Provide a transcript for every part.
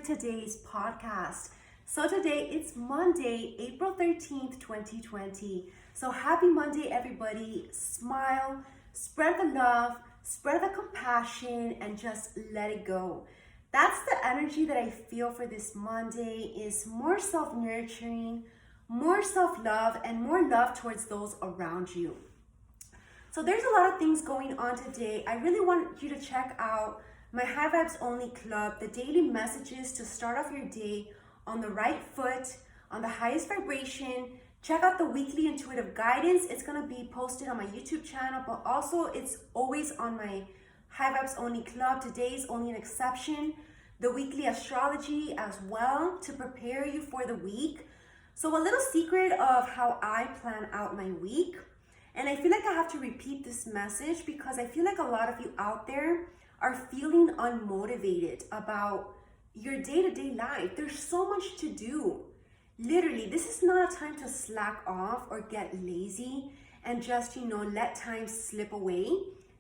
today's podcast. So today it's Monday, April 13th, 2020. So happy Monday, everybody. Smile, spread the love, spread the compassion, and just let it go. That's the energy that I feel for this Monday, is more self-nurturing, more self-love, and more love towards those around you. So there's a lot of things going on today. I really want you to check out my High Vibes Only Club, the daily messages to start off your day on the right foot, on the highest vibration. Check out the weekly intuitive guidance. It's gonna be posted on my YouTube channel, but also it's always on my High Vibes Only Club. Today is only an exception. The weekly astrology as well to prepare you for the week. So a little secret of how I plan out my week. And I feel like I have to repeat this message because I feel like a lot of you out there are feeling unmotivated about your day-to-day life. There's so much to do. Literally, this is not a time to slack off or get lazy and just, let time slip away.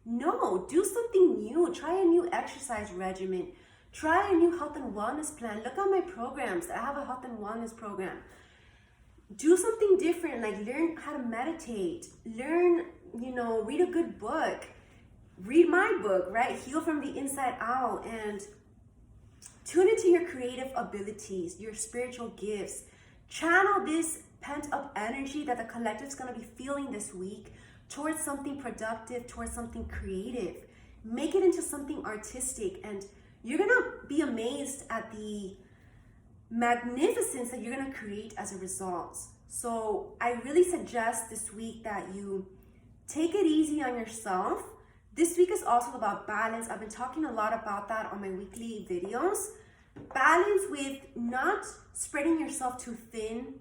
No, do something new. Try a new exercise regimen. Try a new health and wellness plan. Look at my programs. I have a health and wellness program. Do something different, like learn how to meditate. Learn, read a good book. Read my book, right? Heal from the inside out, and tune into your creative abilities, your spiritual gifts. Channel this pent-up energy that the collective is going to be feeling this week towards something productive, towards something creative. Make it into something artistic, and you're going to be amazed at the magnificence that you're going to create as a result. So I really suggest this week that you take it easy on yourself. This week is also about balance. I've been talking a lot about that on my weekly videos. Balance with not spreading yourself too thin.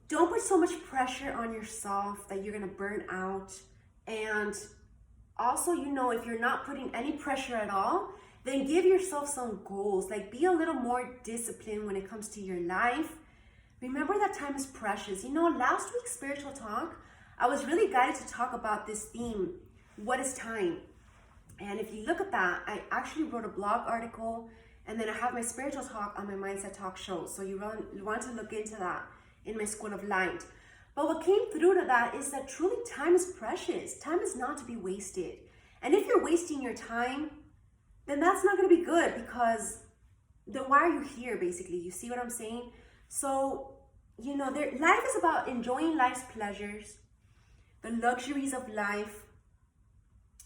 Don't put so much pressure on yourself that you're gonna burn out. And also, if you're not putting any pressure at all, then give yourself some goals. Like, be a little more disciplined when it comes to your life. Remember that time is precious. Last week's spiritual talk, I was really guided to talk about this theme. What is time? And if you look at that, I actually wrote a blog article, and then I have my spiritual talk on my Mindset Talk show. So you want to look into that in my School of Light. But what came through to that is that truly time is precious. Time is not to be wasted. And if you're wasting your time, then that's not going to be good, because then why are you here, basically? You see what I'm saying? So, life is about enjoying life's pleasures, the luxuries of life.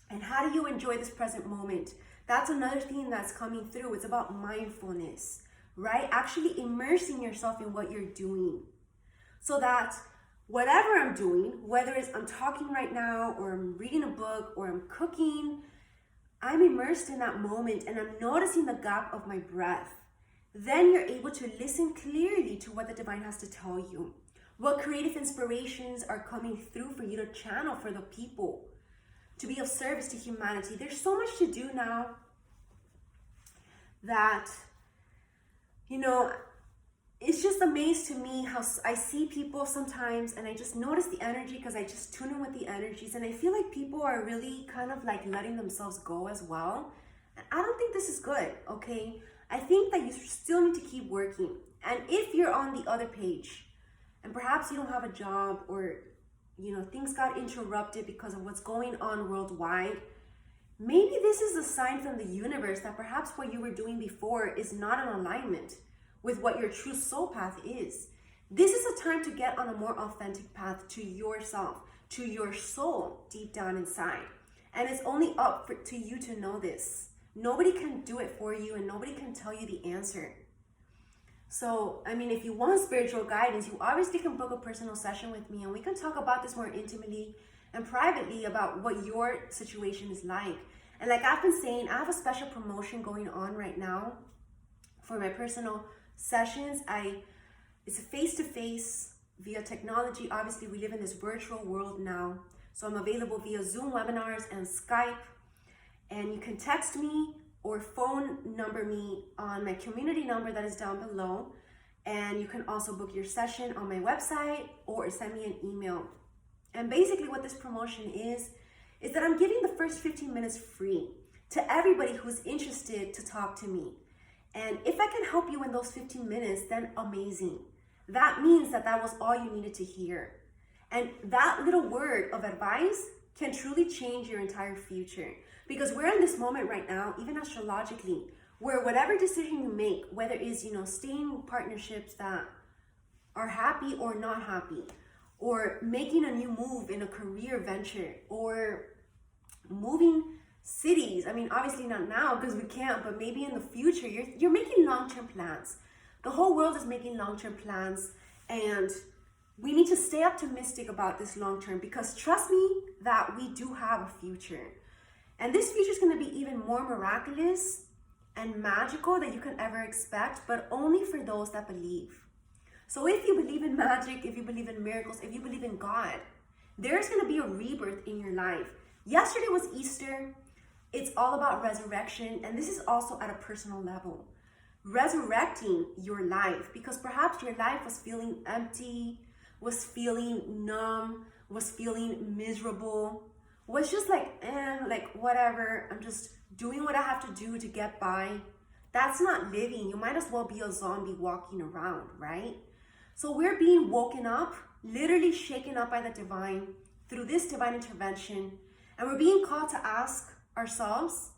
And how do you enjoy this present moment? That's another theme that's coming through. It's about mindfulness, right? Actually immersing yourself in what you're doing, so that whatever I'm doing, whether it's I'm talking right now, or I'm reading a book, or I'm cooking, I'm immersed in that moment and I'm noticing the gap of my breath. Then you're able to listen clearly to what the divine has to tell you. What creative inspirations are coming through for you to channel for the people, to be of service to humanity. There's so much to do now that, it's just amazing to me how I see people sometimes, and I just notice the energy because I just tune in with the energies, and I feel like people are really kind of like letting themselves go as well. And I don't think this is good, okay? I think that you still need to keep working. And if you're on the other page, and perhaps you don't have a job, or things got interrupted because of what's going on worldwide, maybe this is a sign from the universe that perhaps what you were doing before is not in alignment with what your true soul path is. This is a time to get on a more authentic path to yourself, to your soul deep down inside. And it's only up to you to know this. Nobody can do it for you, and nobody can tell you the answer. So, if you want spiritual guidance, you obviously can book a personal session with me, and we can talk about this more intimately and privately about what your situation is like. And like I've been saying, I have a special promotion going on right now for my personal sessions. It's a face-to-face via technology. Obviously, we live in this virtual world now. So I'm available via Zoom webinars and Skype. And you can text me or phone number me on my community number that is down below. And you can also book your session on my website or send me an email. And basically what this promotion is that I'm giving the first 15 minutes free to everybody who's interested to talk to me. And if I can help you in those 15 minutes, then amazing. That means that that was all you needed to hear. And that little word of advice can truly change your entire future. Because we're in this moment right now, even astrologically, where whatever decision you make, whether it's, staying in partnerships that are happy or not happy, or making a new move in a career venture, or moving cities. I mean, obviously not now because we can't, but maybe in the future, you're making long-term plans. The whole world is making long-term plans, and we need to stay optimistic about this long-term, because trust me that we do have a future. And this future is going to be even more miraculous and magical than you can ever expect, but only for those that believe. So if you believe in magic, if you believe in miracles, if you believe in God, there's going to be a rebirth in your life. Yesterday was Easter. It's all about resurrection, and this is also at a personal level. Resurrecting your life, because perhaps your life was feeling empty, was feeling numb, was feeling miserable, was just like whatever, I'm just doing what I have to do to get by. That's not living. You might as well be a zombie walking around, right? So we're being woken up, literally shaken up by the divine through this divine intervention, and we're being called to ask ourselves,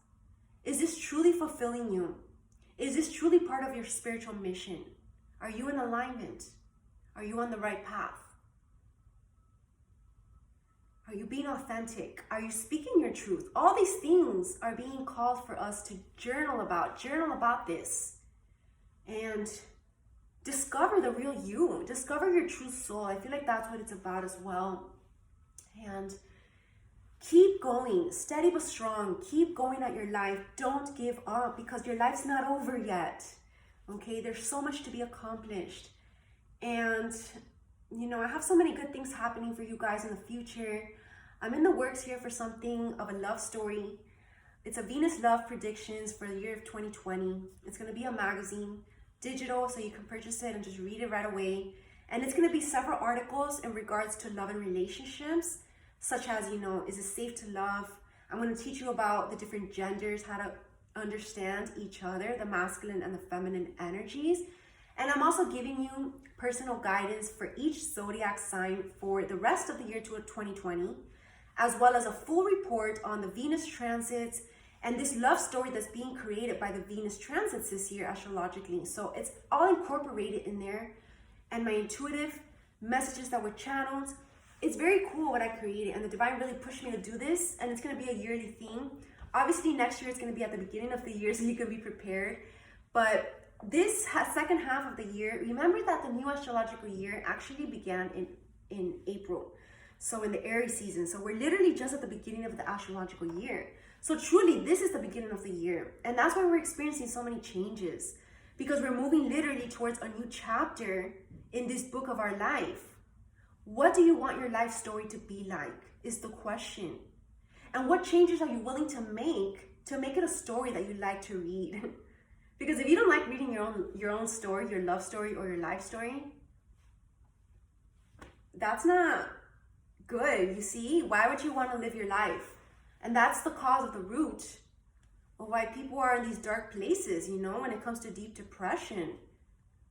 is this truly fulfilling you? Is this truly part of your spiritual mission? Are you in alignment? Are you on the right path? Are you being authentic? Are you speaking your truth? All these things are being called for us to journal about this, and discover the real you, discover your true soul. I feel like that's what it's about as well. And keep going, steady but strong. Keep going at your life. Don't give up, because your life's not over yet. Okay, there's so much to be accomplished. And I have so many good things happening for you guys in the future. I'm in the works here for something of a love story. It's a Venus love predictions for the year of 2020. It's going to be a magazine, digital, so you can purchase it and just read it right away. And it's going to be several articles in regards to love and relationships, such as, is it safe to love? I'm going to teach you about the different genders, how to understand each other, the masculine and the feminine energies. And I'm also giving you personal guidance for each zodiac sign for the rest of the year to 2020, as well as a full report on the Venus transits and this love story that's being created by the Venus transits this year astrologically. So it's all incorporated in there, and my intuitive messages that were channeled. It's very cool what I created, and the divine really pushed me to do this, and it's going to be a yearly theme. Obviously next year it's going to be at the beginning of the year, so you can be prepared. But this second half of the year, remember that the new astrological year actually began in April. So in the Aries season. So we're literally just at the beginning of the astrological year. So truly, this is the beginning of the year. And that's why we're experiencing so many changes, because we're moving literally towards a new chapter in this book of our life. What do you want your life story to be like is the question. And what changes are you willing to make it a story that you like to read? Because if you don't like reading your own story, your love story, or your life story, that's not good, you see? Why would you want to live your life? And that's the cause of the root of why people are in these dark places, when it comes to deep depression.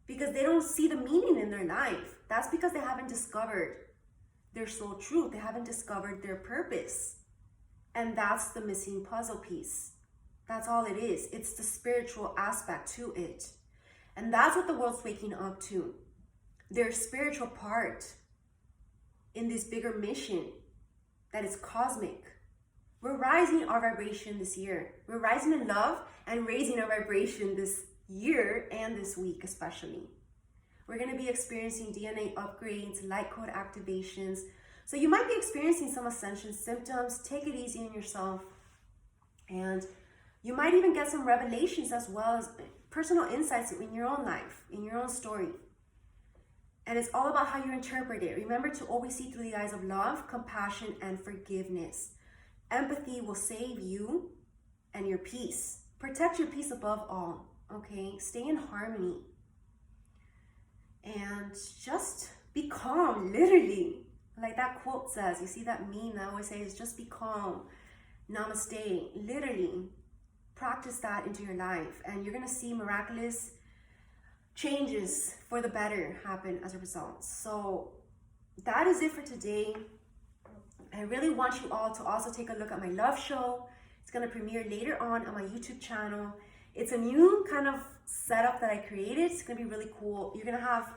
Because they don't see the meaning in their life. That's because they haven't discovered their soul truth. They haven't discovered their purpose. And that's the missing puzzle piece. That's all it is. It's the spiritual aspect to it. And that's what the world's waking up to. Their spiritual part in this bigger mission that is cosmic. We're rising our vibration this year. We're rising in love and raising our vibration this year and this week especially. We're going to be experiencing DNA upgrades, light code activations. So you might be experiencing some ascension symptoms. Take it easy on yourself. And you might even get some revelations as well as personal insights in your own life, in your own story. And it's all about how you interpret it. Remember to always see through the eyes of love, compassion, and forgiveness. Empathy will save you and your peace. Protect your peace above all, okay? Stay in harmony. And just be calm, literally. Like that quote says, you see that meme that I always say is just be calm. Namaste. Literally. practice that into your life, and you're gonna see miraculous changes for the better happen as a result. So that is it for today. I really want you all to also take a look at my love show. It's gonna premiere later on my YouTube channel. It's a new kind of setup that I created. It's gonna be really cool. You're gonna have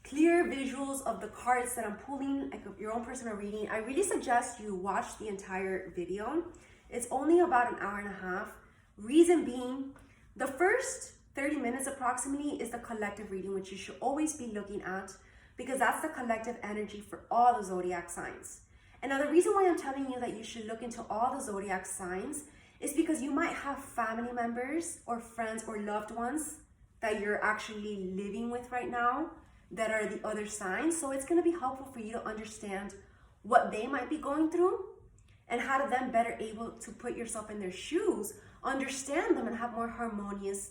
clear visuals of the cards that I'm pulling, like your own personal reading. I really suggest you watch the entire video. It's only about an hour and a half. Reason being, the first 30 minutes approximately is the collective reading, which you should always be looking at, because that's the collective energy for all the zodiac signs. And now the reason why I'm telling you that you should look into all the zodiac signs is because you might have family members or friends or loved ones that you're actually living with right now that are the other signs. So it's going to be helpful for you to understand what they might be going through and how to then better able to put yourself in their shoes, understand them, and have more harmonious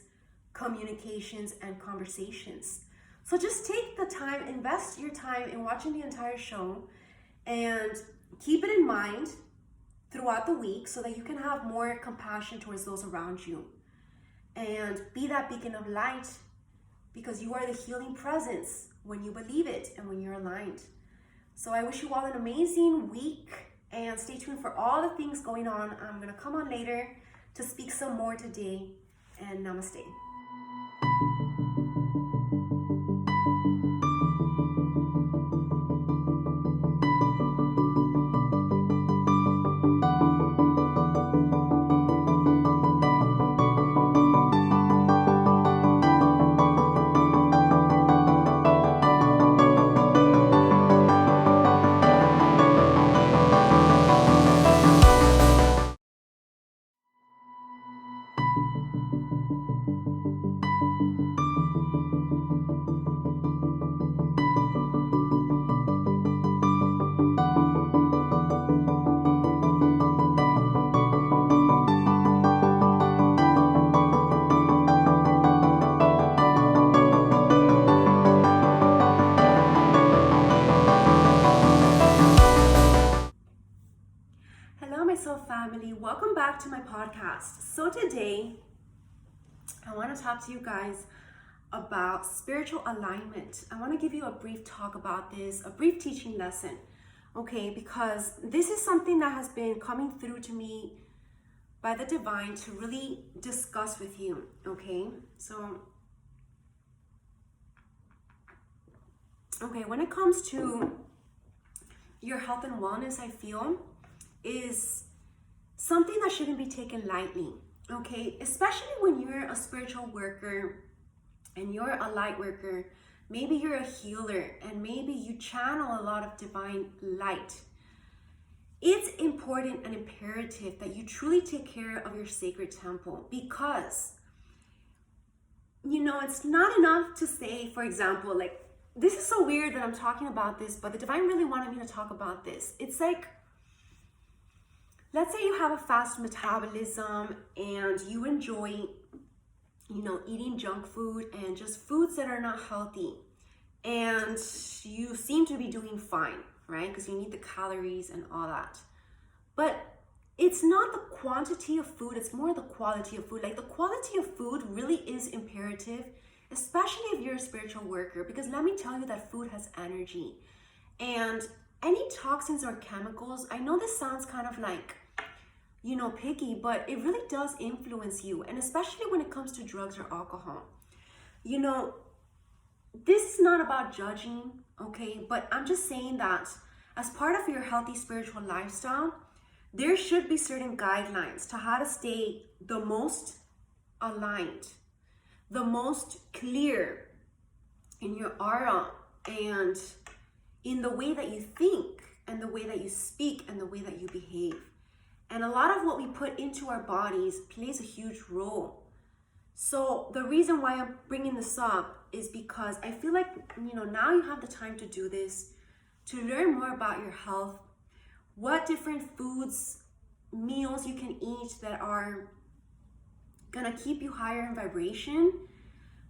communications and conversations. So just take the time, invest your time in watching the entire show, and keep it in mind throughout the week so that you can have more compassion towards those around you and be that beacon of light, because you are the healing presence when you believe it and when you're aligned. So I wish you all an amazing week, and stay tuned for all the things going on. I'm going to come on later to speak some more today, and namaste. Family, welcome back to my podcast. So today I want to talk to you guys about spiritual alignment. I want to give you a brief talk about this, a brief teaching lesson, okay, because this is something that has been coming through to me by the divine to really discuss with you, okay? So when it comes to your health and wellness, I feel is something that shouldn't be taken lightly, okay? Especially when you're a spiritual worker and you're a light worker. Maybe you're a healer and maybe you channel a lot of divine light. It's important and imperative that you truly take care of your sacred temple, because, you know, it's not enough to say, for example, like, this is so weird that I'm talking about this, but the divine really wanted me to talk about this. It's like, let's say you have a fast metabolism and you enjoy, you know, eating junk food and just foods that are not healthy. And you seem to be doing fine, right? Because you need the calories and all that. But it's not the quantity of food, it's more the quality of food. Like, the quality of food really is imperative, especially if you're a spiritual worker, because let me tell you that food has energy. And any toxins or chemicals, I know this sounds kind of like, you know, picky, but it really does influence you. And especially when it comes to drugs or alcohol. You know, this is not about judging, okay? But I'm just saying that as part of your healthy spiritual lifestyle, there should be certain guidelines to how to stay the most aligned, the most clear in your aura and in the way that you think and the way that you speak and the way that you behave. And a lot of what we put into our bodies plays a huge role. So the reason why I'm bringing this up is because I feel like, you know, now you have the time to do this, to learn more about your health, what different foods, meals you can eat that are gonna keep you higher in vibration,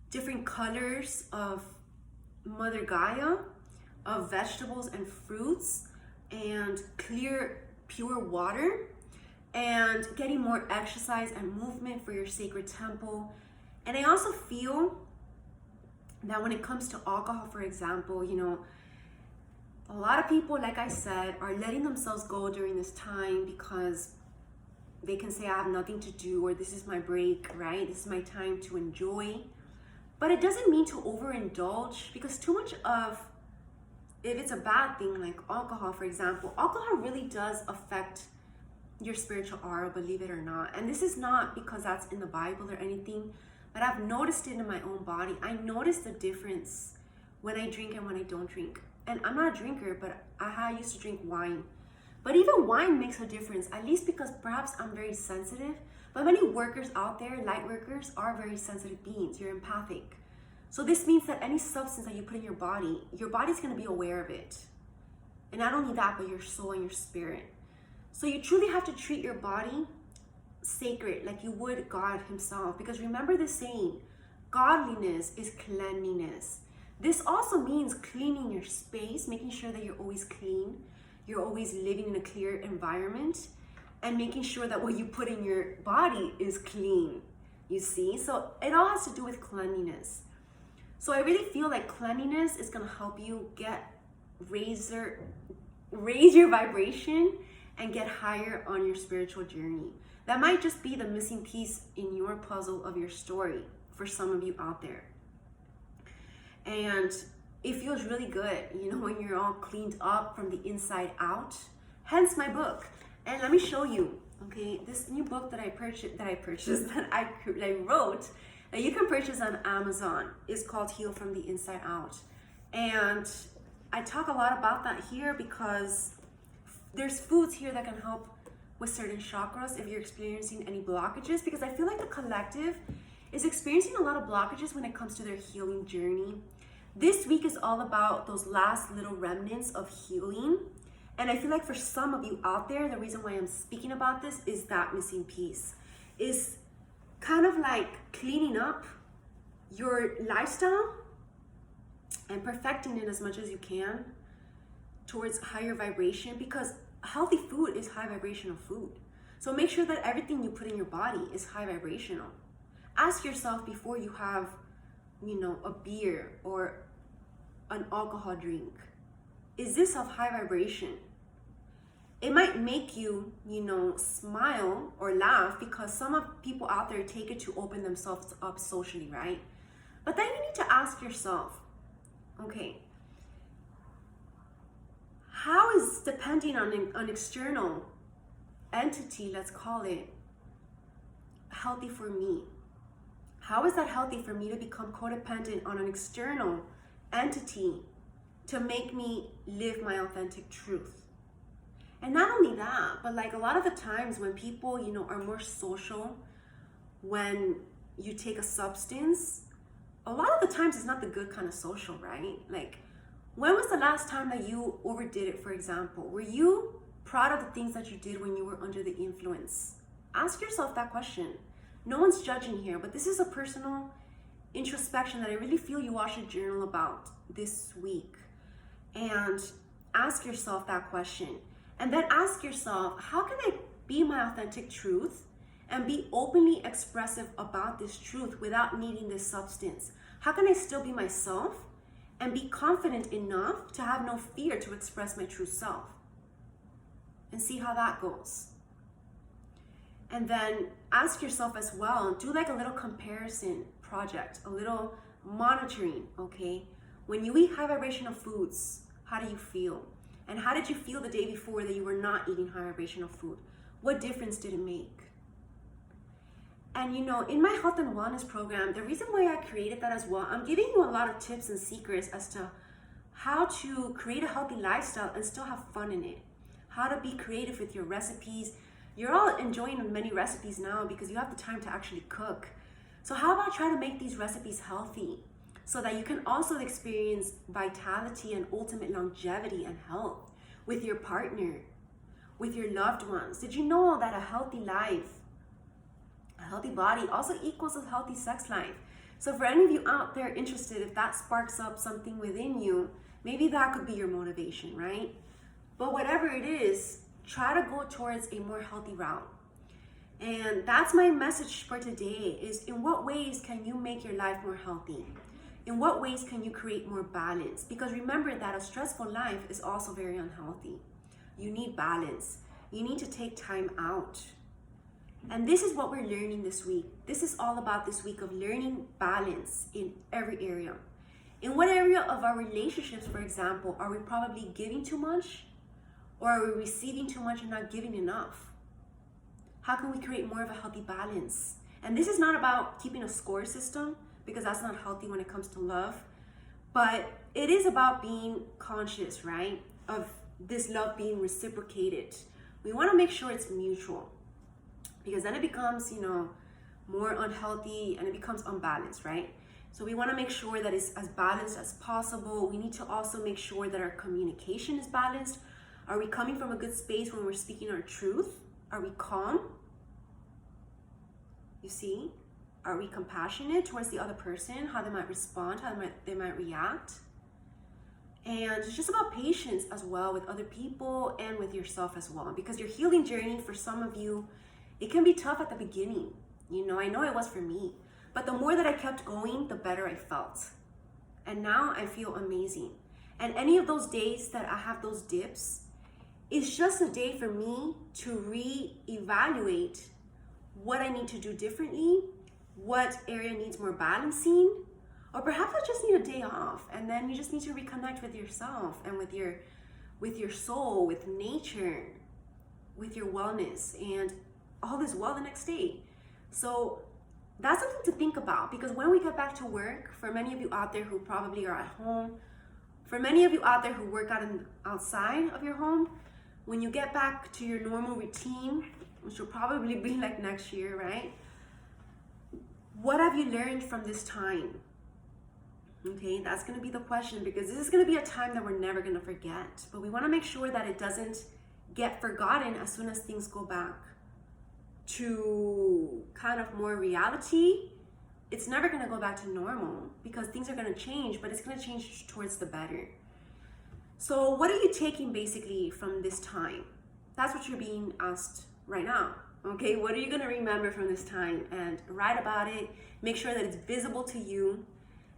different colors of Mother Gaia, of vegetables and fruits, and clear, pure water. and getting more exercise and movement for your sacred temple. And I also feel that when it comes to alcohol, for example, you know, a lot of people, like I said, are letting themselves go during this time because they can say, I have nothing to do, or this is my break, right? This is my time to enjoy. But it doesn't mean to overindulge, because too much of, if it's a bad thing like alcohol, for example, alcohol really does affect your spiritual aura, believe it or not. And this is not because that's in the Bible or anything, but I've noticed it in my own body. I notice the difference when I drink and when I don't drink. And I'm not a drinker, but I used to drink wine. But even wine makes a difference, at least because perhaps I'm very sensitive. But many workers out there, light workers, are very sensitive beings. You're empathic. So this means that any substance that you put in your body's going to be aware of it. And not only that, but your soul and your spirit. So you truly have to treat your body sacred, like you would God himself. Because remember the saying, godliness is cleanliness. This also means cleaning your space, making sure that you're always clean. You're always living in a clear environment, and making sure that what you put in your body is clean, you see? So it all has to do with cleanliness. So I really feel like cleanliness is gonna help you raise your vibration and get higher on your spiritual journey. That might just be the missing piece in your puzzle of your story for some of you out there. And it feels really good, you know, when you're all cleaned up from the inside out. Hence my book. And let me show you, okay, this new book that I wrote, that you can purchase on Amazon, is called Heal from the Inside Out. And I talk a lot about that here because there's foods here that can help with certain chakras if you're experiencing any blockages, because I feel like the collective is experiencing a lot of blockages when it comes to their healing journey. This week is all about those last little remnants of healing. And I feel like for some of you out there, the reason why I'm speaking about this is that missing piece. Is kind of like cleaning up your lifestyle and perfecting it as much as you can towards higher vibration, because healthy food is high vibrational food. So make sure that everything you put in your body is high vibrational. Ask yourself before you have, you know, a beer or an alcohol drink, is this of high vibration? It might make you, you know, smile or laugh, because some of people out there take it to open themselves up socially, right? But then you need to ask yourself, okay, how is depending on an external entity, let's call it, healthy for me? How is that healthy for me to become codependent on an external entity to make me live my authentic truth? And not only that, but like a lot of the times when people, you know, are more social, when you take a substance, a lot of the times it's not the good kind of social, right? Like, when was the last time that you overdid it, for example? Were you proud of the things that you did when you were under the influence? Ask yourself that question. No one's judging here, but this is a personal introspection that I really feel you all should journal about this week. And ask yourself that question. And then ask yourself, how can I be my authentic truth and be openly expressive about this truth without needing this substance? How can I still be myself and be confident enough to have no fear to express my true self? And see how that goes. And then ask yourself as well, do like a little comparison project, a little monitoring, okay? When you eat high vibrational foods, how do you feel? And how did you feel the day before that you were not eating high vibrational food? What difference did it make? And you know, in my health and wellness program, the reason why I created that as well, I'm giving you a lot of tips and secrets as to how to create a healthy lifestyle and still have fun in it. How to be creative with your recipes. You're all enjoying many recipes now because you have the time to actually cook. So how about try to make these recipes healthy so that you can also experience vitality and ultimate longevity and health with your partner, with your loved ones. Did you know that a healthy life, a healthy body also equals a healthy sex life? So for any of you out there interested, if that sparks up something within you, maybe that could be your motivation, right? But whatever it is, try to go towards a more healthy route. And that's my message for today, is in what ways can you make your life more healthy? In what ways can you create more balance? Because remember that a stressful life is also very unhealthy. You need balance. You need to take time out. And this is what we're learning this week. This is all about this week of learning balance in every area. In what area of our relationships, for example, are we probably giving too much? Or are we receiving too much and not giving enough? How can we create more of a healthy balance? And this is not about keeping a score system, because that's not healthy when it comes to love. But it is about being conscious, right? Of this love being reciprocated. We want to make sure it's mutual, because then it becomes, more unhealthy and it becomes unbalanced, right? So we want to make sure that it's as balanced as possible. We need to also make sure that our communication is balanced. Are we coming from a good space when we're speaking our truth? Are we calm? You see? Are we compassionate towards the other person? How they might respond, how they might react? And it's just about patience as well with other people and with yourself as well. Because your healing journey, for some of you, it can be tough at the beginning. I know it was for me. But the more that I kept going, the better I felt. And now I feel amazing. And any of those days that I have those dips, it's just a day for me to reevaluate what I need to do differently, what area needs more balancing, or perhaps I just need a day off. And then you just need to reconnect with yourself and with your soul, with nature, with your wellness, and all is well the next day. So that's something to think about, because when we get back to work, for many of you out there who probably are at home, for many of you out there who work outside of your home, when you get back to your normal routine, which will probably be like next year, right? What have you learned from this time? Okay, that's going to be the question, because this is going to be a time that we're never going to forget. But we want to make sure that it doesn't get forgotten as soon as things go back to kind of more reality. It's never going to go back to normal, because things are going to change, but it's going to change towards the better. So what are you taking basically from this time? That's what you're being asked right now. Okay, what are you going to remember from this time? And write about it. Make sure that it's visible to you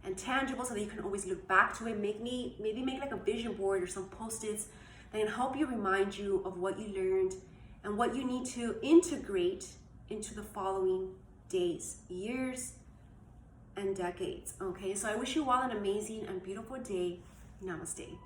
and tangible, so that you can always look back to it. Maybe make like a vision board or some post-its that can help you, remind you of what you learned and what you need to integrate into the following days, years, and decades. Okay, so I wish you all an amazing and beautiful day. Namaste.